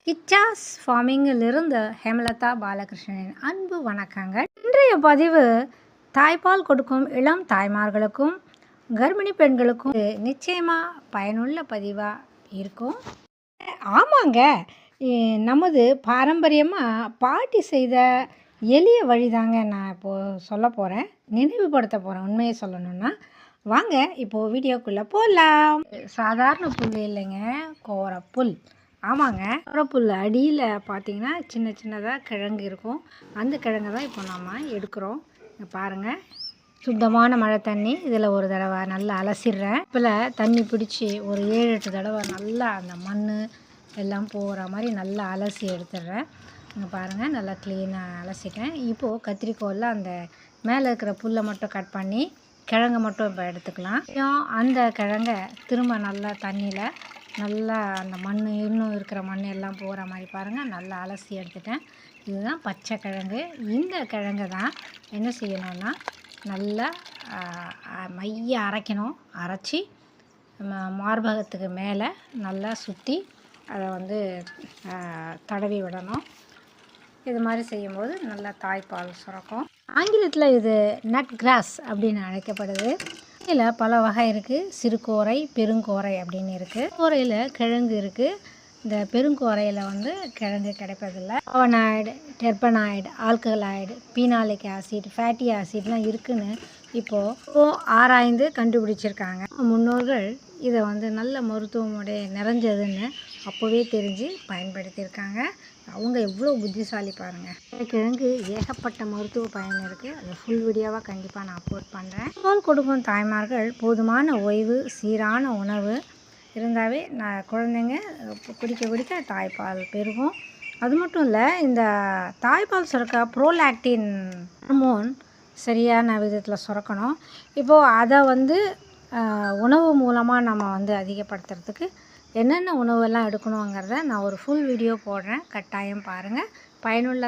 கிச்சாஸ் ஃபார்மிங்கிலிருந்து ஹேமலதா பாலகிருஷ்ணனின் அன்பு வணக்கங்கள். இன்றைய பதிவு தாய்ப்பால் கொடுக்கும் இளம் தாய்மார்களுக்கும் கர்ப்பிணி பெண்களுக்கும் நிச்சயமாக பயனுள்ள பதிவாக இருக்கும். ஆமாங்க, நமது பாரம்பரியமாக பாட்டி செய்த எளிய வழிதாங்க நான் இப்போது சொல்ல போகிறேன், நினைவுபடுத்த போகிறேன். உண்மையை சொல்லணுன்னா வாங்க இப்போது வீடியோக்குள்ளே போகலாம். சாதாரண புல் இல்லைங்க, கோரப்புல். ஆமாங்க, கோரப்புல் அடியில் பார்த்தீங்கன்னா சின்ன சின்னதாக கிழங்கு இருக்கும். அந்த கிழங்கு தான் இப்போ நம்ம எடுக்கிறோம். பாருங்கள், சுத்தமான மழை தண்ணி இதில் ஒரு தடவை நல்லா அலசிடுறேன். இப்போ தண்ணி பிடிச்சி ஒரு 7-8 தடவை நல்லா அந்த மண் எல்லாம் போகிற மாதிரி நல்லா அலசி எடுத்துடுறேன். இங்கே பாருங்கள், நல்லா க்ளீனாக அலசிட்டேன். இப்போது கத்திரிக்கோலில் அந்த மேலே இருக்கிற புல்லை மட்டும் கட் பண்ணி கிழங்கு மட்டும் இப்போ எடுத்துக்கலாம். அந்த கிழங்கை திரும்ப நல்லா தண்ணியில் நல்லா அந்த மண் இன்னும் இருக்கிற மண் எல்லாம் போகிற மாதிரி பாருங்கள் நல்லா அலசி எடுத்துட்டேன். இதுதான் பச்சை கிழங்கு. இந்த கிழங்கு தான் என்ன செய்யணும்னா நல்லா மைய அரைக்கணும். அரைச்சி மார்பகத்துக்கு மேலே நல்லா சுற்றி அதை தடவி விடணும். இது மாதிரி செய்யும்போது நல்லா தாய்ப்பால் சுரக்கும். ஆங்கிலத்தில் இது நட் கிராஸ் அப்படின்னு அழைக்கப்படுது. இதில் பல வகை இருக்குது. சிறுகோரை, பெருங்கோரை அப்படின்னு இருக்குது. கோரையில் கிழங்கு இருக்குது. இந்த பெருங்கோரையில் கிழங்கு கிடைப்பதில்லை. அவனாய்டு, டெர்பனாய்டு, ஆல்கலாய்டு, பீனாலிக் ஆசிட், ஃபேட்டி ஆசிட்லாம் இருக்குதுன்னு இப்போது ஆராய்ந்து கண்டுபிடிச்சிருக்காங்க. முன்னோர்கள் இதை நல்ல மருத்துவமுடைய நிறைஞ்சதுன்னு அப்போவே தெரிஞ்சு பயன்படுத்தியிருக்காங்க. அவங்க எவ்வளோ புத்திசாலி பாருங்கள். கிழங்கு ஏகப்பட்ட மருத்துவ பயன் இருக்குது. அது ஃபுல் வீடியோவாக கண்டிப்பாக நான் அப்லோட் பண்ணுறேன். பால் கொடுக்கும் தாய்மார்கள் போதுமான ஓய்வு, சீரான உணவு இருந்தாவே குழந்தைங்க குடிக்க தாய்ப்பால் பெருகும். அது மட்டும் இல்லை, இந்த தாய்ப்பால் சுரக்க ப்ரோலாக்டின் ஹார்மோன் சரியான விதத்தில் சுரக்கணும். இப்போது அதை உணவு மூலமாக நம்ம அதிகப்படுத்துறதுக்கு என்னென்ன உணவெல்லாம் எடுக்கணுங்கிறத நான் ஒரு ஃபுல் வீடியோ போடுறேன். கட்டாயம் பாருங்கள், பயனுள்ள